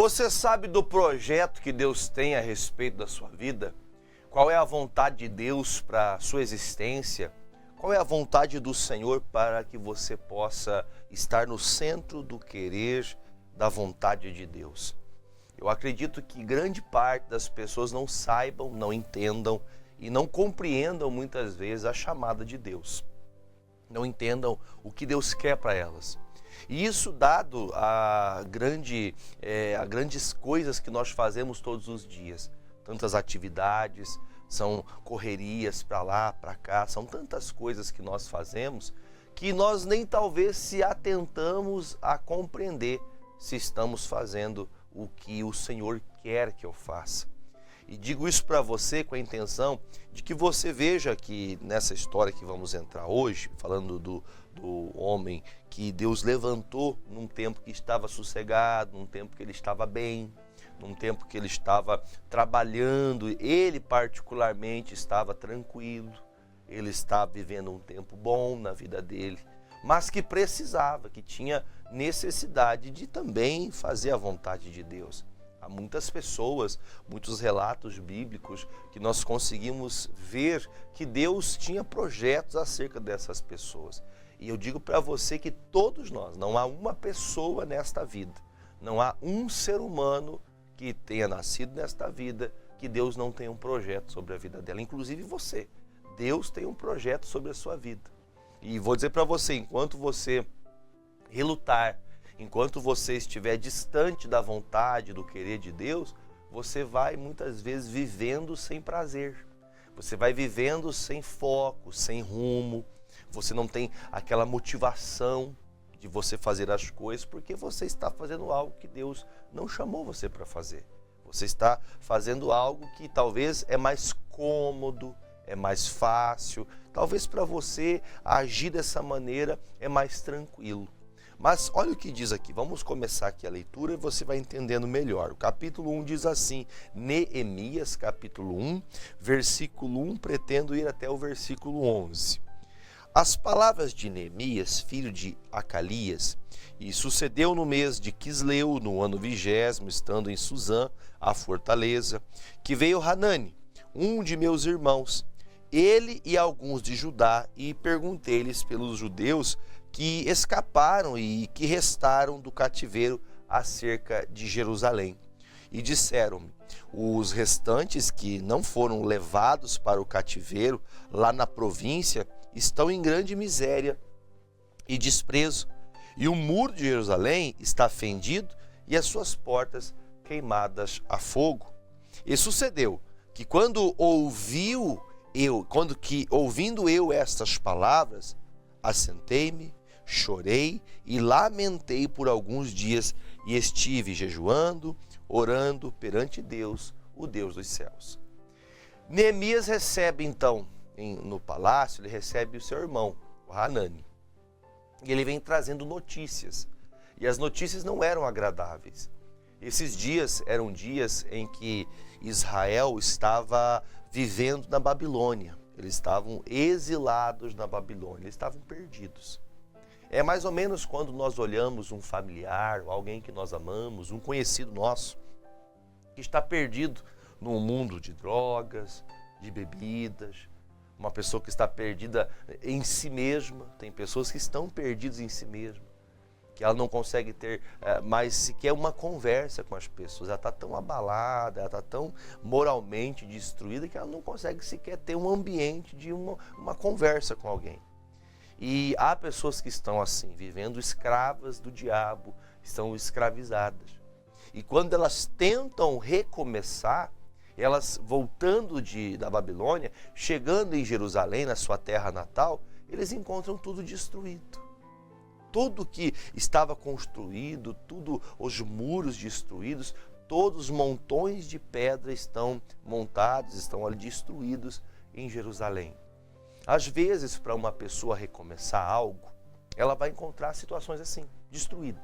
Você sabe do projeto que Deus tem a respeito da sua vida? Qual é a vontade de Deus para a sua existência? Qual é a vontade do Senhor para que você possa estar no centro do querer da vontade de Deus? Eu acredito que grande parte das pessoas não saibam, não entendam e não compreendam muitas vezes a chamada de Deus. Não entendam o que Deus quer para elas. E isso dado a grandes coisas que nós fazemos todos os dias. Tantas atividades, são correrias para lá, para cá, são tantas coisas que nós fazemos que nós nem talvez se atentamos a compreender se estamos fazendo o que o Senhor quer que eu faça. E digo isso para você com a intenção de que você veja que nessa história que vamos entrar hoje, falando do homem que Deus levantou num tempo que estava sossegado, num tempo que ele estava bem, num tempo que ele estava trabalhando, ele particularmente estava tranquilo, ele estava vivendo um tempo bom na vida dele, mas que precisava, que tinha necessidade de também fazer a vontade de Deus. Há muitas pessoas, muitos relatos bíblicos que nós conseguimos ver que Deus tinha projetos acerca dessas pessoas. E eu digo para você que todos nós, não há uma pessoa nesta vida, não há um ser humano que tenha nascido nesta vida que Deus não tenha um projeto sobre a vida dela, inclusive você. Deus tem um projeto sobre a sua vida. E vou dizer para você, enquanto você relutar, enquanto você estiver distante da vontade, do querer de Deus, você vai muitas vezes vivendo sem prazer. Você vai vivendo sem foco, sem rumo. Você não tem aquela motivação de você fazer as coisas porque você está fazendo algo que Deus não chamou você para fazer. Você está fazendo algo que talvez é mais cômodo, é mais fácil. Talvez para você agir dessa maneira é mais tranquilo. Mas olha o que diz aqui, vamos começar aqui a leitura e você vai entendendo melhor. O capítulo 1 diz assim, Neemias, capítulo 1, versículo 1, pretendo ir até o versículo 11. As palavras de Neemias, filho de Acalias, e sucedeu no mês de Quisleu, no ano 20º, estando em Suzã, a fortaleza, que veio Hanani, um de meus irmãos, ele e alguns de Judá, e perguntei-lhes pelos judeus que escaparam e que restaram do cativeiro acerca de Jerusalém. E disseram-me, os restantes que não foram levados para o cativeiro lá na província estão em grande miséria e desprezo, e o muro de Jerusalém está fendido e as suas portas queimadas a fogo. E sucedeu que ouvindo eu estas palavras, assentei-me, chorei e lamentei por alguns dias e estive jejuando, orando perante Deus, o Deus dos céus. Neemias recebe então, no palácio, ele recebe o seu irmão, o Hanani. E ele vem trazendo notícias. E as notícias não eram agradáveis. Esses dias eram dias em que Israel estava vivendo na Babilônia. Eles estavam exilados na Babilônia, eles estavam perdidos. É mais ou menos quando nós olhamos um familiar, alguém que nós amamos, um conhecido nosso, que está perdido num mundo de drogas, de bebidas, uma pessoa que está perdida em si mesma. Tem pessoas que estão perdidas em si mesma, que ela não consegue ter mais sequer uma conversa com as pessoas. Ela está tão abalada, ela está tão moralmente destruída que ela não consegue sequer ter um ambiente de uma conversa com alguém. E há pessoas que estão assim, vivendo escravas do diabo, estão escravizadas. E quando elas tentam recomeçar, elas voltando da Babilônia, chegando em Jerusalém, na sua terra natal, eles encontram tudo destruído. Tudo que estava construído, tudo os muros destruídos, todos os montões de pedra estão montados, estão ali destruídos em Jerusalém. Às vezes, para uma pessoa recomeçar algo, ela vai encontrar situações assim, destruída.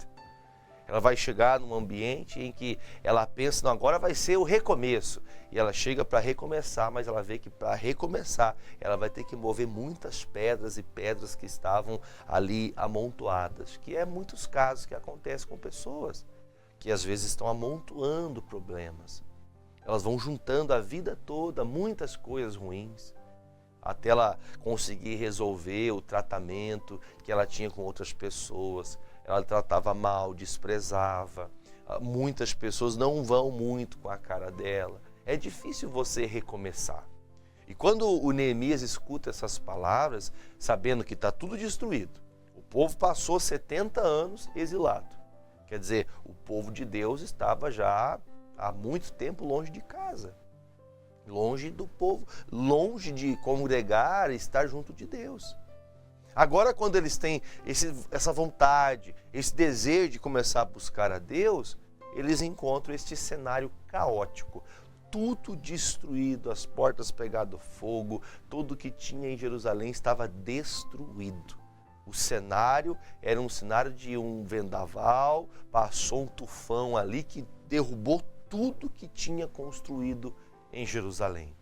Ela vai chegar num ambiente em que ela pensa, não, agora vai ser o recomeço. E ela chega para recomeçar, mas ela vê que para recomeçar, ela vai ter que mover muitas pedras e pedras que estavam ali amontoadas. Que é muitos casos que acontecem com pessoas que às vezes estão amontoando problemas. Elas vão juntando a vida toda muitas coisas ruins, até ela conseguir resolver o tratamento que ela tinha com outras pessoas. Ela tratava mal, desprezava. Muitas pessoas não vão muito com a cara dela. É difícil você recomeçar. E quando o Neemias escuta essas palavras, sabendo que está tudo destruído, o povo passou 70 anos exilado. Quer dizer, o povo de Deus estava já há muito tempo longe de casa, longe do povo, longe de congregar e estar junto de Deus. Agora, quando eles têm essa vontade, esse desejo de começar a buscar a Deus, eles encontram este cenário caótico, tudo destruído, as portas pegando fogo, tudo que tinha em Jerusalém estava destruído. O cenário era um cenário de um vendaval, passou um tufão ali que derrubou tudo que tinha construído em Jerusalém.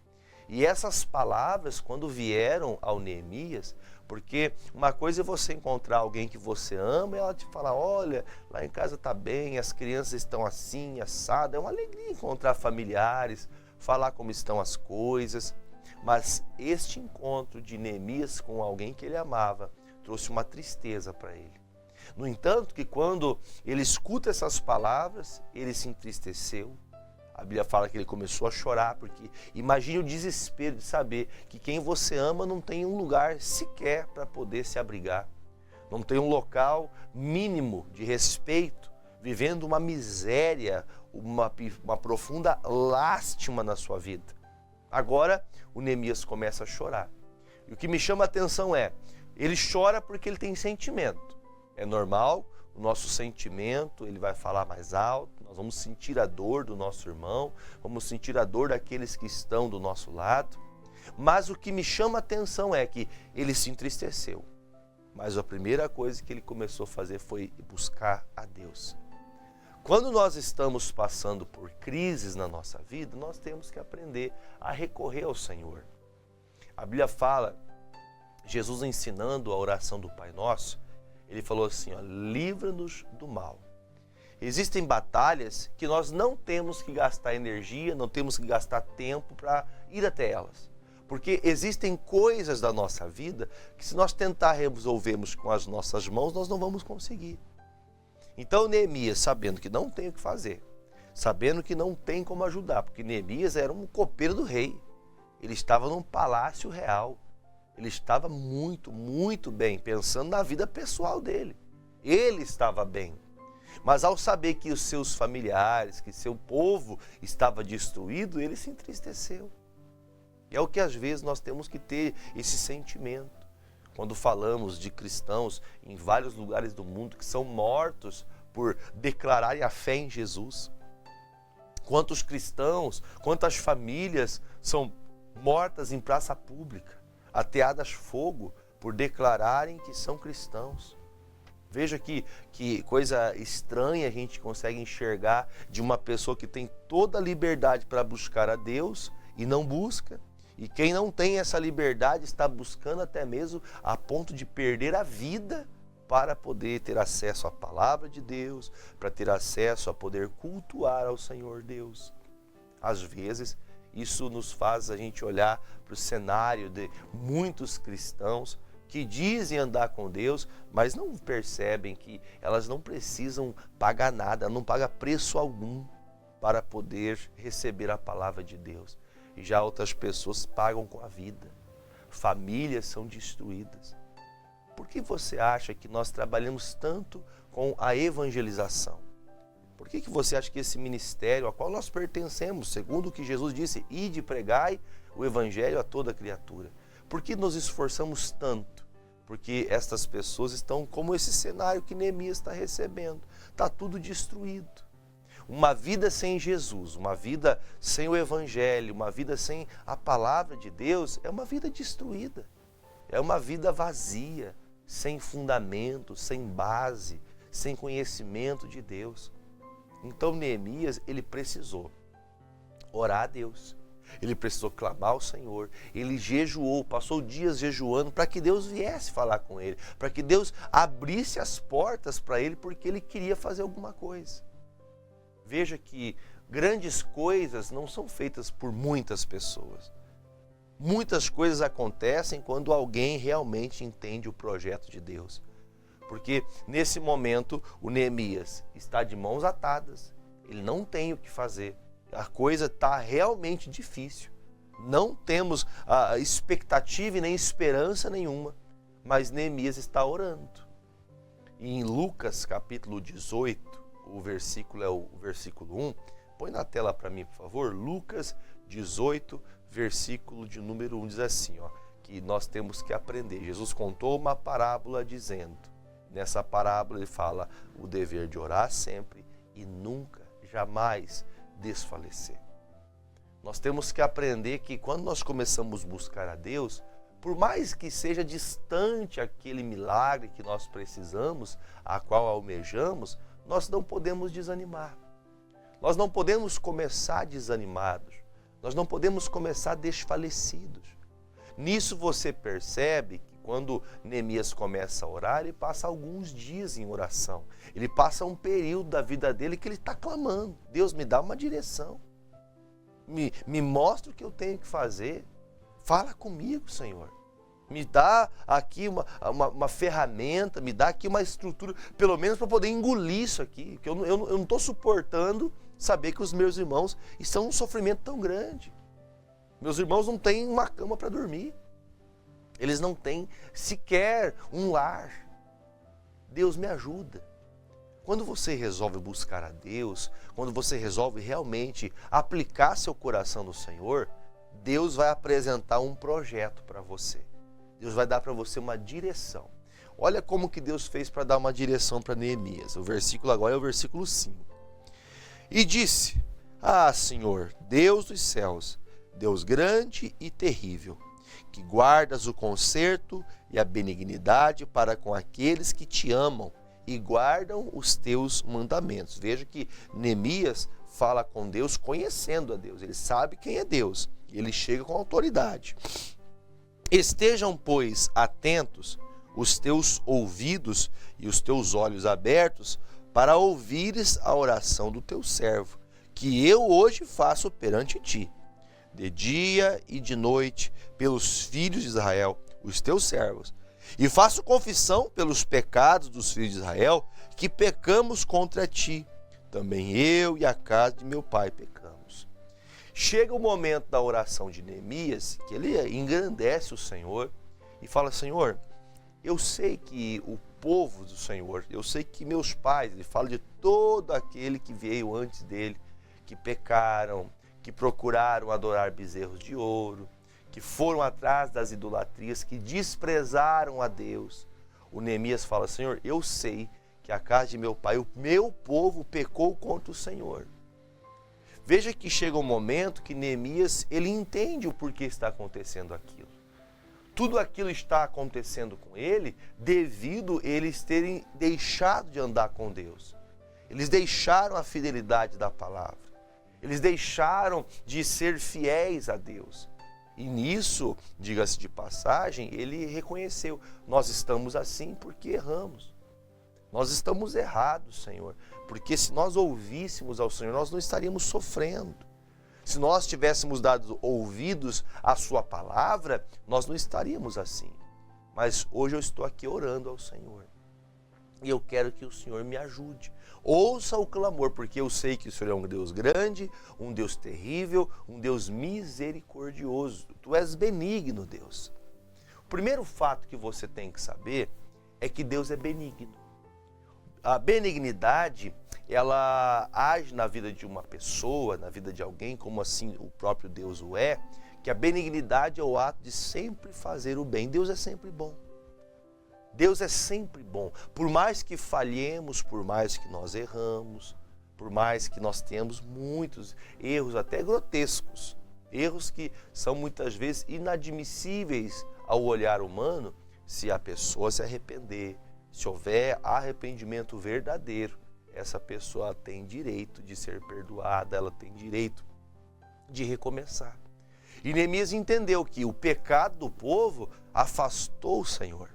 E essas palavras, quando vieram ao Neemias, porque uma coisa é você encontrar alguém que você ama e ela te fala, olha, lá em casa está bem, as crianças estão assim, assado. É uma alegria encontrar familiares, falar como estão as coisas. Mas este encontro de Neemias com alguém que ele amava trouxe uma tristeza para ele. No entanto, que quando ele escuta essas palavras, ele se entristeceu. A Bíblia fala que ele começou a chorar, porque imagine o desespero de saber que quem você ama não tem um lugar sequer para poder se abrigar. Não tem um local mínimo de respeito, vivendo uma miséria, uma profunda lástima na sua vida. Agora, o Neemias começa a chorar. E o que me chama a atenção é, ele chora porque ele tem sentimento. É normal, o nosso sentimento, ele vai falar mais alto, nós vamos sentir a dor do nosso irmão, vamos sentir a dor daqueles que estão do nosso lado. Mas o que me chama a atenção é que ele se entristeceu. Mas a primeira coisa que ele começou a fazer foi buscar a Deus. Quando nós estamos passando por crises na nossa vida, nós temos que aprender a recorrer ao Senhor. A Bíblia fala, Jesus ensinando a oração do Pai Nosso, ele falou assim, ó, livra-nos do mal. Existem batalhas que nós não temos que gastar energia, não temos que gastar tempo para ir até elas. Porque existem coisas da nossa vida que se nós tentar resolvermos com as nossas mãos, nós não vamos conseguir. Então Neemias, sabendo que não tem o que fazer, sabendo que não tem como ajudar, porque Neemias era um copeiro do rei, ele estava num palácio real, ele estava muito, muito bem, pensando na vida pessoal dele. Ele estava bem. Mas ao saber que os seus familiares, que seu povo estava destruído, ele se entristeceu. E é o que às vezes nós temos que ter esse sentimento. Quando falamos de cristãos em vários lugares do mundo que são mortos por declararem a fé em Jesus. Quantos cristãos, quantas famílias são mortas em praça pública, ateadas fogo por declararem que são cristãos. Veja que coisa estranha a gente consegue enxergar de uma pessoa que tem toda a liberdade para buscar a Deus e não busca. E quem não tem essa liberdade está buscando até mesmo a ponto de perder a vida para poder ter acesso à palavra de Deus, para ter acesso a poder cultuar ao Senhor Deus. Às vezes, isso nos faz a gente olhar para o cenário de muitos cristãos que dizem andar com Deus, mas não percebem que elas não precisam pagar nada, não pagam preço algum para poder receber a palavra de Deus. E já outras pessoas pagam com a vida. Famílias são destruídas. Por que você acha que nós trabalhamos tanto com a evangelização? Por que você acha que esse ministério ao qual nós pertencemos, segundo o que Jesus disse, ide e pregai o evangelho a toda criatura? Por que nos esforçamos tanto? Porque estas pessoas estão como esse cenário que Neemias está recebendo. Está tudo destruído. Uma vida sem Jesus, uma vida sem o evangelho, uma vida sem a palavra de Deus, é uma vida destruída. É uma vida vazia, sem fundamento, sem base, sem conhecimento de Deus. Então Neemias, ele precisou orar a Deus. Ele precisou clamar ao Senhor, ele jejuou, passou dias jejuando para que Deus viesse falar com ele, para que Deus abrisse as portas para ele, porque ele queria fazer alguma coisa. Veja que grandes coisas não são feitas por muitas pessoas. Muitas coisas acontecem quando alguém realmente entende o projeto de Deus. Porque nesse momento o Neemias está de mãos atadas, ele não tem o que fazer, a coisa está realmente difícil. Não temos a expectativa e nem esperança nenhuma, mas Neemias está orando. E em Lucas capítulo 18, o versículo é o versículo 1, põe na tela para mim, por favor. Lucas 18, versículo de número 1, diz assim, que nós temos que aprender. Jesus contou uma parábola dizendo, nessa parábola ele fala o dever de orar sempre e nunca, jamais desfalecer. Nós temos que aprender que quando nós começamos a buscar a Deus, por mais que seja distante aquele milagre que nós precisamos, a qual almejamos, nós não podemos desanimar. Nós não podemos começar desanimados. Nós não podemos começar desfalecidos. Nisso você percebe que quando Neemias começa a orar, ele passa alguns dias em oração. Ele passa um período da vida dele que ele está clamando. Deus, me dá uma direção. Me mostra o que eu tenho que fazer. Fala comigo, Senhor. Me dá aqui uma ferramenta, me dá aqui uma estrutura, pelo menos para poder engolir isso aqui. Porque eu não estou suportando saber que os meus irmãos estão num sofrimento tão grande. Meus irmãos não têm uma cama para dormir. Eles não têm sequer um lar. Deus me ajuda. Quando você resolve buscar a Deus, quando você resolve realmente aplicar seu coração no Senhor, Deus vai apresentar um projeto para você. Deus vai dar para você uma direção. Olha como que Deus fez para dar uma direção para Neemias. O versículo agora é o versículo 5. E disse, Senhor, Deus dos céus, Deus grande e terrível, que guardas o conserto e a benignidade para com aqueles que te amam e guardam os teus mandamentos. Veja que Neemias fala com Deus conhecendo a Deus. Ele sabe quem é Deus. E ele chega com autoridade. Estejam, pois, atentos os teus ouvidos e os teus olhos abertos para ouvires a oração do teu servo, que eu hoje faço perante ti, de dia e de noite, pelos filhos de Israel, os teus servos. E faço confissão pelos pecados dos filhos de Israel, que pecamos contra ti. Também eu e a casa de meu pai pecamos. Chega o momento da oração de Neemias, que ele engrandece o Senhor e fala, Senhor, eu sei que o povo do Senhor, eu sei que meus pais, ele fala de todo aquele que veio antes dele, que pecaram, que procuraram adorar bezerros de ouro, que foram atrás das idolatrias, que desprezaram a Deus. O Neemias fala, Senhor, eu sei que a casa de meu pai, o meu povo pecou contra o Senhor. Veja que chega um momento que Neemias, ele entende o porquê está acontecendo aquilo. Tudo aquilo está acontecendo com ele devido a eles terem deixado de andar com Deus. Eles deixaram a fidelidade da palavra. Eles deixaram de ser fiéis a Deus. E nisso, diga-se de passagem, ele reconheceu, nós estamos assim porque erramos. Nós estamos errados, Senhor, porque se nós ouvíssemos ao Senhor, nós não estaríamos sofrendo. Se nós tivéssemos dado ouvidos à sua palavra, nós não estaríamos assim. Mas hoje eu estou aqui orando ao Senhor. E eu quero que o Senhor me ajude. Ouça o clamor, porque eu sei que o Senhor é um Deus grande, um Deus terrível, um Deus misericordioso. Tu és benigno, Deus. O primeiro fato que você tem que saber é que Deus é benigno. A benignidade, ela age na vida de uma pessoa, na vida de alguém, como assim o próprio Deus o é, que a benignidade é o ato de sempre fazer o bem. Deus é sempre bom. Deus é sempre bom. Por mais que falhemos, por mais que nós erramos, por mais que nós tenhamos muitos erros, até grotescos, erros que são muitas vezes inadmissíveis ao olhar humano, se a pessoa se arrepender, se houver arrependimento verdadeiro, essa pessoa tem direito de ser perdoada, ela tem direito de recomeçar. E Neemias entendeu que o pecado do povo afastou o Senhor.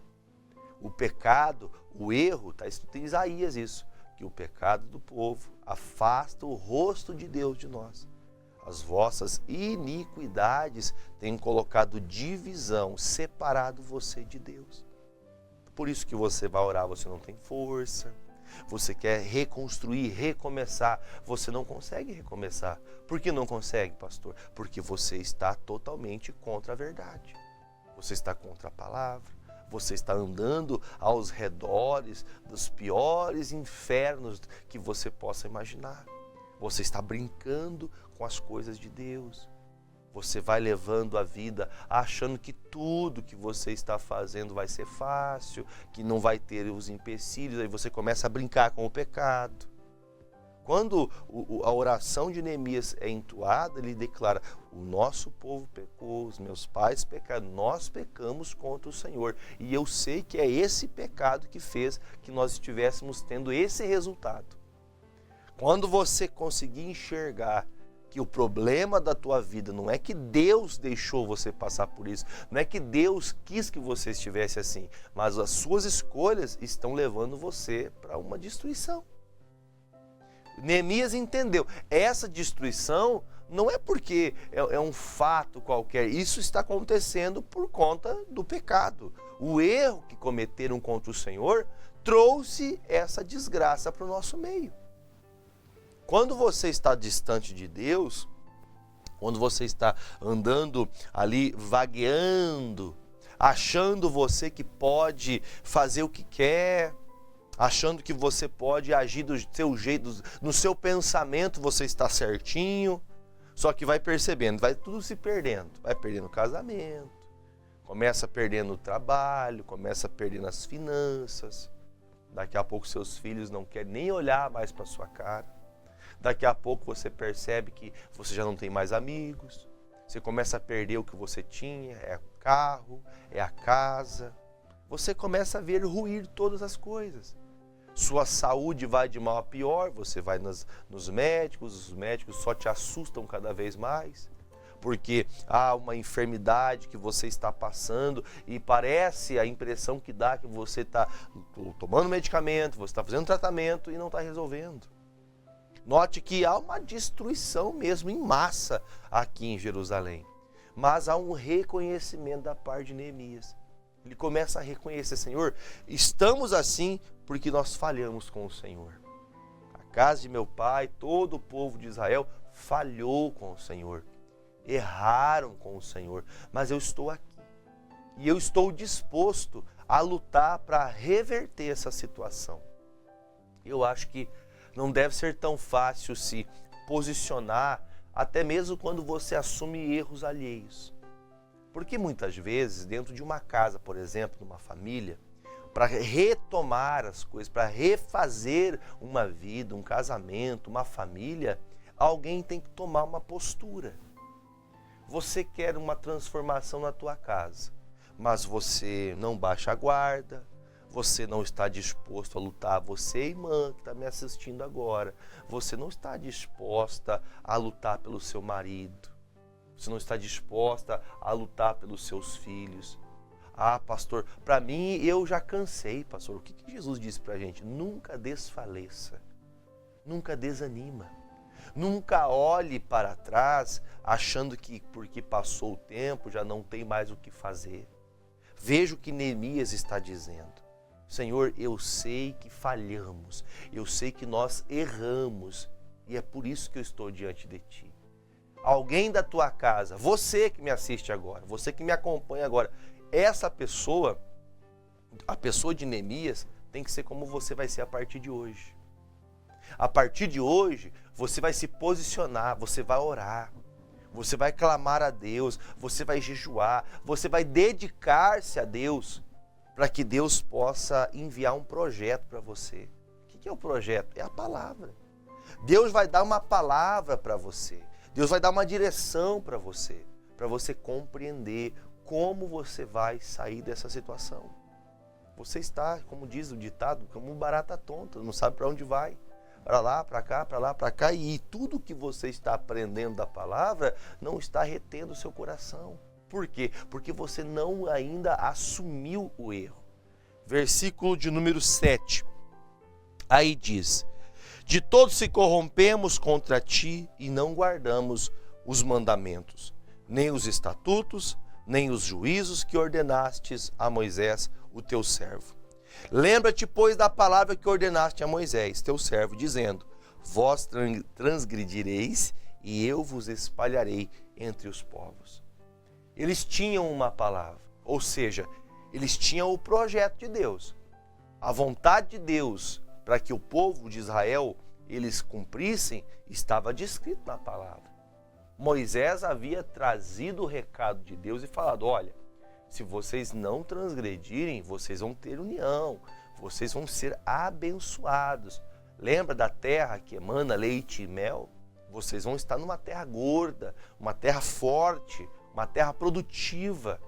O pecado, o erro, está escrito em Isaías isso, que o pecado do povo afasta o rosto de Deus de nós. As vossas iniquidades têm colocado divisão, separado você de Deus. Por isso que você vai orar, você não tem força, você quer reconstruir, recomeçar, você não consegue recomeçar. Por que não consegue, pastor? Porque você está totalmente contra a verdade. Você está contra a palavra, você está andando aos redores dos piores infernos que você possa imaginar. Você está brincando com as coisas de Deus. Você vai levando a vida achando que tudo que você está fazendo vai ser fácil, que não vai ter os empecilhos, aí você começa a brincar com o pecado. Quando a oração de Neemias é entoada, ele declara: o nosso povo pecou, os meus pais pecaram, nós pecamos contra o Senhor. E eu sei que é esse pecado que fez que nós estivéssemos tendo esse resultado. Quando você conseguir enxergar que o problema da tua vida não é que Deus deixou você passar por isso, não é que Deus quis que você estivesse assim, mas as suas escolhas estão levando você para uma destruição. Neemias entendeu, essa destruição não é porque é um fato qualquer, isso está acontecendo por conta do pecado. O erro que cometeram contra o Senhor trouxe essa desgraça para o nosso meio. Quando você está distante de Deus, quando você está andando ali, vagueando, achando você que pode fazer o que quer, achando que você pode agir do seu jeito, no seu pensamento você está certinho, só que vai percebendo, vai tudo se perdendo, vai perdendo o casamento, começa perdendo o trabalho, começa perdendo as finanças, daqui a pouco seus filhos não querem nem olhar mais para sua cara. Daqui a pouco você percebe que você já não tem mais amigos, você começa a perder o que você tinha, é o carro, é a casa. Você começa a ver ruir todas as coisas. Sua saúde vai de mal a pior, você vai nos médicos, os médicos só te assustam cada vez mais. Porque há uma enfermidade que você está passando e parece a impressão que dá que você está tomando medicamento, você está fazendo tratamento e não está resolvendo. Note que há uma destruição mesmo em massa aqui em Jerusalém. Mas há um reconhecimento da parte de Neemias. Ele começa a reconhecer: Senhor, estamos assim porque nós falhamos com o Senhor. A casa de meu pai, todo o povo de Israel falhou com o Senhor. Erraram com o Senhor. Mas eu estou aqui. E eu estou disposto a lutar para reverter essa situação. Eu acho que não deve ser tão fácil se posicionar, até mesmo quando você assume erros alheios. Porque muitas vezes, dentro de uma casa, por exemplo, de uma família, para retomar as coisas, para refazer uma vida, um casamento, uma família, alguém tem que tomar uma postura. Você quer uma transformação na tua casa, mas você não baixa a guarda, você não está disposto a lutar, você, irmã, que está me assistindo agora, você não está disposta a lutar pelo seu marido, você não está disposta a lutar pelos seus filhos. Ah, pastor, para mim eu já cansei, pastor. O que Jesus disse para a gente? Nunca desfaleça, nunca desanima, nunca olhe para trás achando que porque passou o tempo já não tem mais o que fazer. Veja o que Neemias está dizendo. Senhor, eu sei que falhamos, eu sei que nós erramos e é por isso que eu estou diante de Ti. Alguém da tua casa, você que me assiste agora, você que me acompanha agora, essa pessoa, a pessoa de Neemias, tem que ser como você vai ser a partir de hoje. A partir de hoje, você vai se posicionar, você vai orar, você vai clamar a Deus, você vai jejuar, você vai dedicar-se a Deus, para que Deus possa enviar um projeto para você. O que é o projeto? É a palavra. Deus vai dar uma palavra para você. Deus vai dar uma direção para você compreender como você vai sair dessa situação. Você está, como diz o ditado, como um barata tonta, não sabe para onde vai. Para lá, para cá, para lá, para cá. E tudo que você está aprendendo da palavra não está retendo o seu coração. Por quê? Porque você não ainda assumiu o erro. Versículo de número 7. Aí diz: de todos se corrompemos contra ti e não guardamos os mandamentos, nem os estatutos, nem os juízos que ordenastes a Moisés, o teu servo. Lembra-te, pois, da palavra que ordenaste a Moisés, teu servo, dizendo: vós transgredireis e eu vos espalharei entre os povos. Eles tinham uma palavra, ou seja, eles tinham o projeto de Deus. A vontade de Deus para que o povo de Israel eles cumprissem estava descrito na palavra. Moisés havia trazido o recado de Deus e falado: olha, se vocês não transgredirem, vocês vão ter união, vocês vão ser abençoados. Lembra da terra que emana leite e mel? Vocês vão estar numa terra gorda, uma terra forte, uma terra produtiva.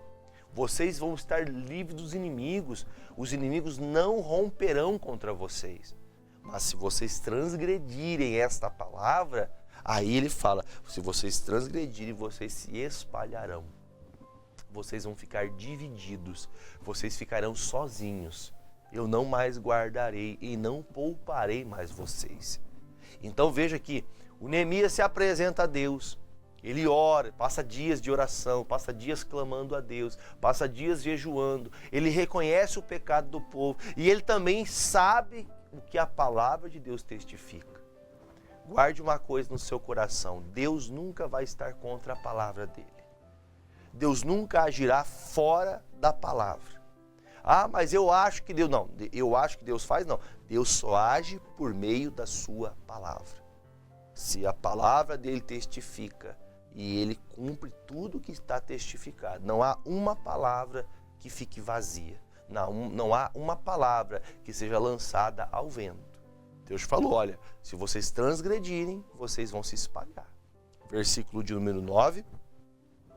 Vocês vão estar livres dos inimigos. Os inimigos não romperão contra vocês. Mas se vocês transgredirem esta palavra, aí ele fala: se vocês transgredirem, vocês se espalharão. Vocês vão ficar divididos. Vocês ficarão sozinhos. Eu não mais guardarei e não pouparei mais vocês. Então veja que o Neemias se apresenta a Deus. Ele ora, passa dias de oração, passa dias clamando a Deus, passa dias jejuando. Ele reconhece o pecado do povo e ele também sabe o que a palavra de Deus testifica. Guarde uma coisa no seu coração: Deus nunca vai estar contra a palavra dele. Deus nunca agirá fora da palavra. Ah, mas eu acho que Deus... Não, eu acho que Deus faz, não. Deus só age por meio da sua palavra. Se a palavra dele testifica e ele cumpre tudo que está testificado, não há uma palavra que fique vazia. Não há uma palavra que seja lançada ao vento. Deus falou: olha, se vocês transgredirem, vocês vão se espalhar. Versículo de número 9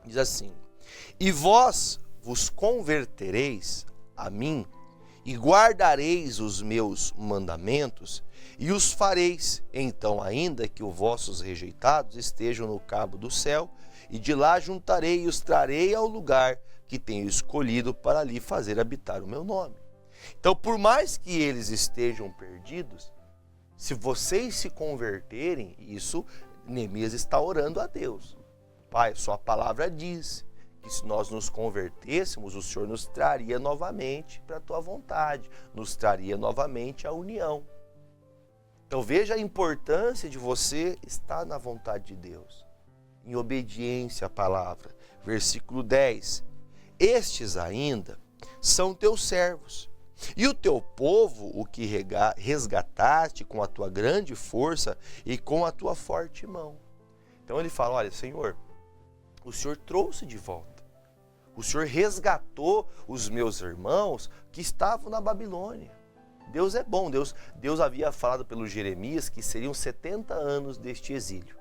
diz assim: e vós vos convertereis a mim e guardareis os meus mandamentos e os fareis, então ainda que os vossos rejeitados estejam no cabo do céu, e de lá juntarei e os trarei ao lugar que tenho escolhido para ali fazer habitar o meu nome. Então, por mais que eles estejam perdidos, se vocês se converterem, isso Neemias está orando a Deus. Pai, sua palavra diz que se nós nos convertêssemos, o Senhor nos traria novamente para a tua vontade, nos traria novamente a união. Então veja a importância de você estar na vontade de Deus, em obediência à palavra. Versículo 10: estes ainda são teus servos, e o teu povo, o que resgataste com a tua grande força e com a tua forte mão. Então ele fala: olha, Senhor, o Senhor trouxe de volta. O Senhor resgatou os meus irmãos que estavam na Babilônia. Deus é bom. Deus havia falado pelo Jeremias que seriam 70 anos deste exílio.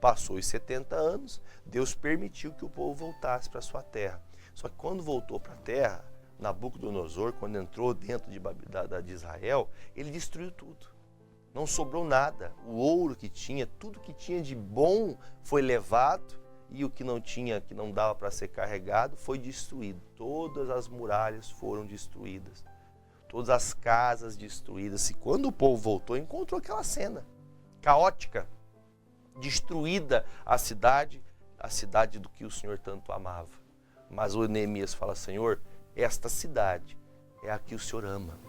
Passou os 70 anos, Deus permitiu que o povo voltasse para a sua terra. Só que quando voltou para a terra, Nabucodonosor, quando entrou dentro de Israel, ele destruiu tudo. Não sobrou nada. O ouro que tinha, tudo que tinha de bom foi levado, e o que não tinha, que não dava para ser carregado, foi destruído. Todas as muralhas foram destruídas. Todas as casas destruídas. E quando o povo voltou, encontrou aquela cena caótica, destruída a cidade do que o Senhor tanto amava. Mas o Neemias fala: Senhor, esta cidade é a que o Senhor ama.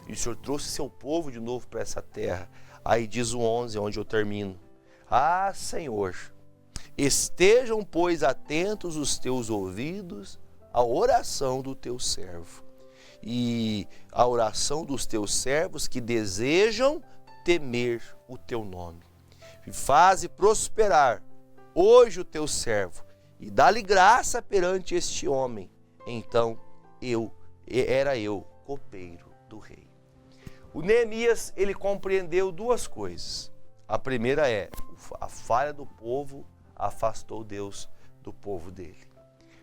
E o Senhor trouxe seu povo de novo para essa terra. Aí diz o 11, onde eu termino: ah, Senhor, estejam, pois, atentos os teus ouvidos à oração do teu servo e à oração dos teus servos que desejam temer o teu nome. E faze prosperar hoje o teu servo e dá-lhe graça perante este homem. Então era eu copeiro do rei. O Neemias, ele compreendeu duas coisas. A primeira é: a falha do povo afastou Deus do povo dele.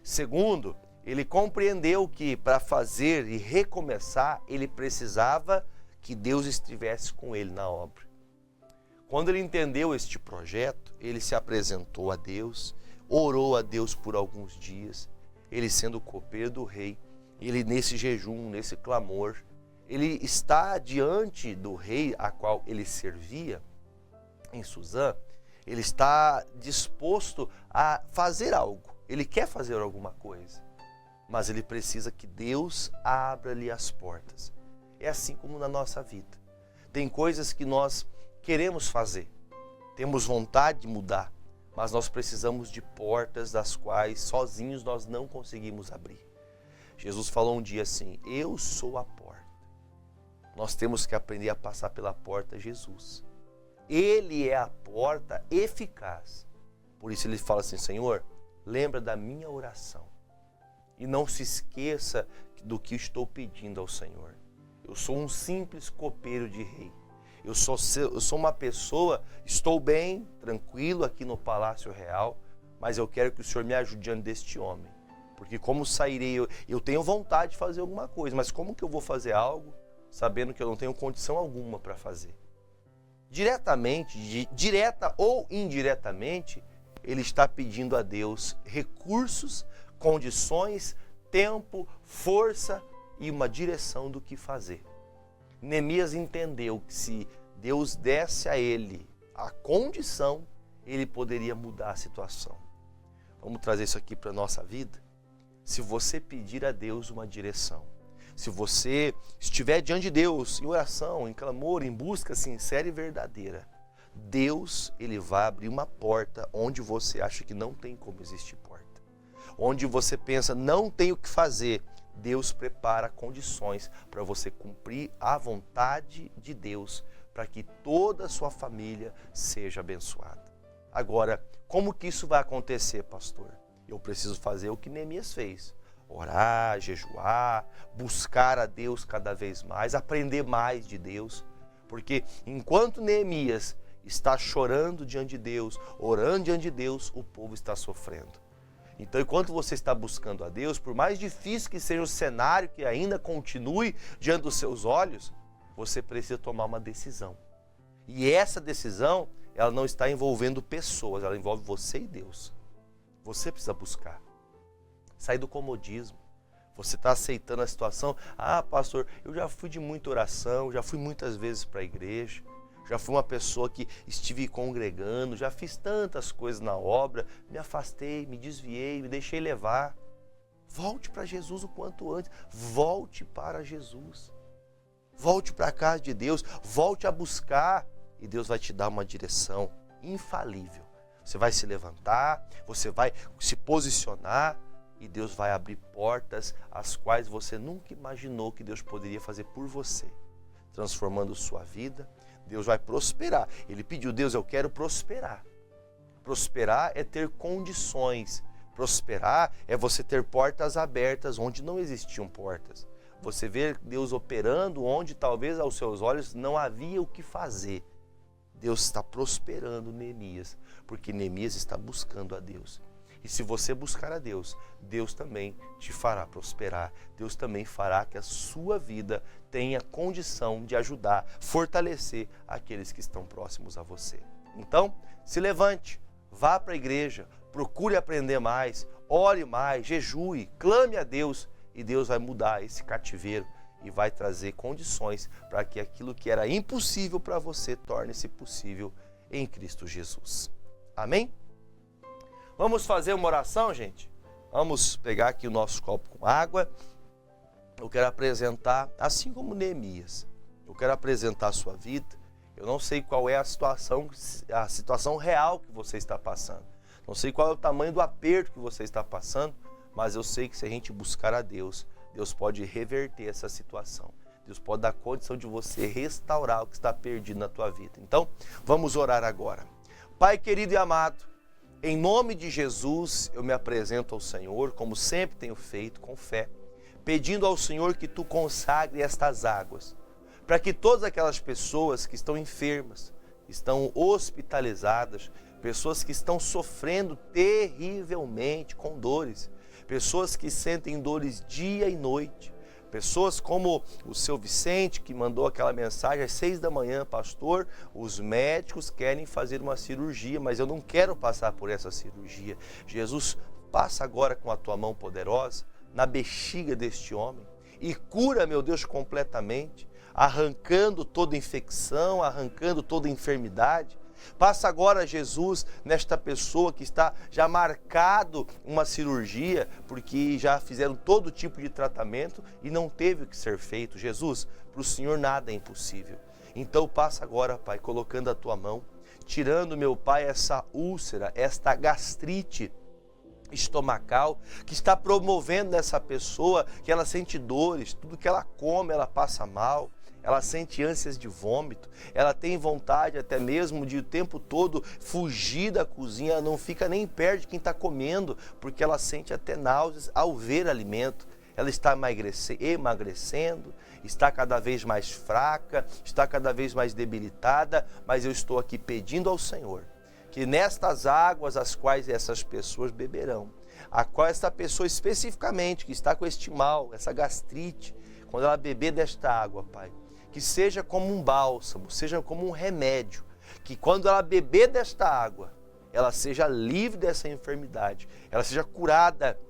Segundo, ele compreendeu que para fazer e recomeçar, ele precisava que Deus estivesse com ele na obra. Quando ele entendeu este projeto, ele se apresentou a Deus, orou a Deus por alguns dias, ele sendo o copeiro do rei, ele nesse jejum, nesse clamor, ele está diante do rei a qual ele servia, em Suzã, ele está disposto a fazer algo, ele quer fazer alguma coisa, mas ele precisa que Deus abra-lhe as portas. É assim como na nossa vida. Tem coisas que nós queremos fazer, temos vontade de mudar, mas nós precisamos de portas das quais sozinhos nós não conseguimos abrir. Jesus falou um dia assim: eu sou a porta. Nós temos que aprender a passar pela porta Jesus. Ele é a porta eficaz. Por isso ele fala assim: Senhor, lembra da minha oração e não se esqueça do que estou pedindo ao Senhor. Eu sou um simples copeiro de rei. Eu sou uma pessoa, estou bem, tranquilo aqui no Palácio Real, mas eu quero que o Senhor me ajude diante deste homem. Porque como sairei, eu tenho vontade de fazer alguma coisa, mas como que eu vou fazer algo sabendo que eu não tenho condição alguma para fazer? Direta ou indiretamente, ele está pedindo a Deus recursos, condições, tempo, força e uma direção do que fazer. Neemias entendeu que se Deus desse a ele a condição, ele poderia mudar a situação. Vamos trazer isso aqui para a nossa vida? Se você pedir a Deus uma direção, se você estiver diante de Deus em oração, em clamor, em busca sincera e verdadeira, Deus, ele vai abrir uma porta onde você acha que não tem como existir porta. Onde você pensa, não tem o que fazer, Deus prepara condições para você cumprir a vontade de Deus, para que toda a sua família seja abençoada. Agora, como que isso vai acontecer, pastor? Eu preciso fazer o que Neemias fez: orar, jejuar, buscar a Deus cada vez mais, aprender mais de Deus, porque enquanto Neemias está chorando diante de Deus, orando diante de Deus, o povo está sofrendo. Então, enquanto você está buscando a Deus, por mais difícil que seja o cenário que ainda continue diante dos seus olhos, você precisa tomar uma decisão. E essa decisão, ela não está envolvendo pessoas, ela envolve você e Deus. Você precisa buscar. Sair do comodismo. Você está aceitando a situação. Ah, pastor, eu já fui de muita oração, já fui muitas vezes para a igreja, já fui uma pessoa que estive congregando, já fiz tantas coisas na obra, me afastei, me desviei, me deixei levar. Volte para Jesus o quanto antes. Volte para Jesus. Volte para a casa de Deus. Volte a buscar. E Deus vai te dar uma direção infalível. Você vai se levantar, você vai se posicionar e Deus vai abrir portas as quais você nunca imaginou que Deus poderia fazer por você, transformando sua vida. Deus vai prosperar. Ele pediu: Deus, eu quero prosperar. Prosperar é ter condições. Prosperar é você ter portas abertas onde não existiam portas. Você vê Deus operando onde talvez aos seus olhos não havia o que fazer. Deus está prosperando Neemias, porque Neemias está buscando a Deus. E se você buscar a Deus, Deus também te fará prosperar. Deus também fará que a sua vida tenha condição de ajudar, fortalecer aqueles que estão próximos a você. Então, se levante, vá para a igreja, procure aprender mais, ore mais, jejue, clame a Deus e Deus vai mudar esse cativeiro e vai trazer condições para que aquilo que era impossível para você torne-se possível em Cristo Jesus. Amém? Vamos fazer uma oração, gente? Vamos pegar aqui o nosso copo com água. Eu quero apresentar, assim como Neemias, eu quero apresentar a sua vida. Eu não sei qual é a situação real que você está passando. Não sei qual é o tamanho do aperto que você está passando, mas eu sei que se a gente buscar a Deus, Deus pode reverter essa situação. Deus pode dar condição de você restaurar o que está perdido na tua vida. Então, vamos orar agora. Pai querido e amado, em nome de Jesus, eu me apresento ao Senhor, como sempre tenho feito, com fé, pedindo ao Senhor que Tu consagre estas águas, para que todas aquelas pessoas que estão enfermas, estão hospitalizadas, pessoas que estão sofrendo terrivelmente com dores, pessoas que sentem dores dia e noite, pessoas como o seu Vicente, que mandou aquela mensagem às 6 da manhã, pastor, os médicos querem fazer uma cirurgia, mas eu não quero passar por essa cirurgia. Jesus, passa agora com a tua mão poderosa na bexiga deste homem e cura, meu Deus, completamente, arrancando toda infecção, arrancando toda enfermidade. Passa agora, Jesus, nesta pessoa que está já marcado uma cirurgia, porque já fizeram todo tipo de tratamento e não teve o que ser feito. Jesus, para o Senhor nada é impossível. Então passa agora, Pai, colocando a tua mão, tirando, meu Pai, essa úlcera, esta gastrite estomacal que está promovendo nessa pessoa, que ela sente dores, tudo que ela come ela passa mal, ela sente ânsias de vômito, ela tem vontade até mesmo de o tempo todo fugir da cozinha, ela não fica nem perto de quem está comendo, porque ela sente até náuseas ao ver alimento. Ela está emagrecendo, está cada vez mais fraca, está cada vez mais debilitada, mas eu estou aqui pedindo ao Senhor que nestas águas as quais essas pessoas beberão, a qual esta pessoa especificamente que está com este mal, essa gastrite, quando ela beber desta água, Pai, que seja como um bálsamo, seja como um remédio, que quando ela beber desta água, ela seja livre dessa enfermidade, ela seja curada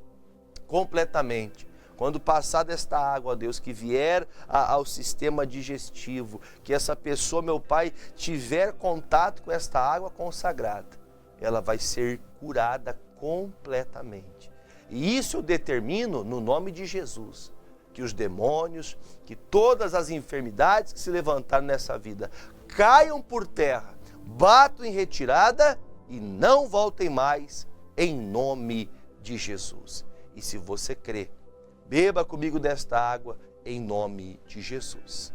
completamente. Quando passar desta água, ó Deus, que vier ao sistema digestivo, que essa pessoa, meu Pai, tiver contato com esta água consagrada, ela vai ser curada completamente. E isso eu determino no nome de Jesus, que os demônios, que todas as enfermidades que se levantaram nessa vida caiam por terra, batam em retirada e não voltem mais, em nome de Jesus. E se você crê, beba comigo desta água, em nome de Jesus.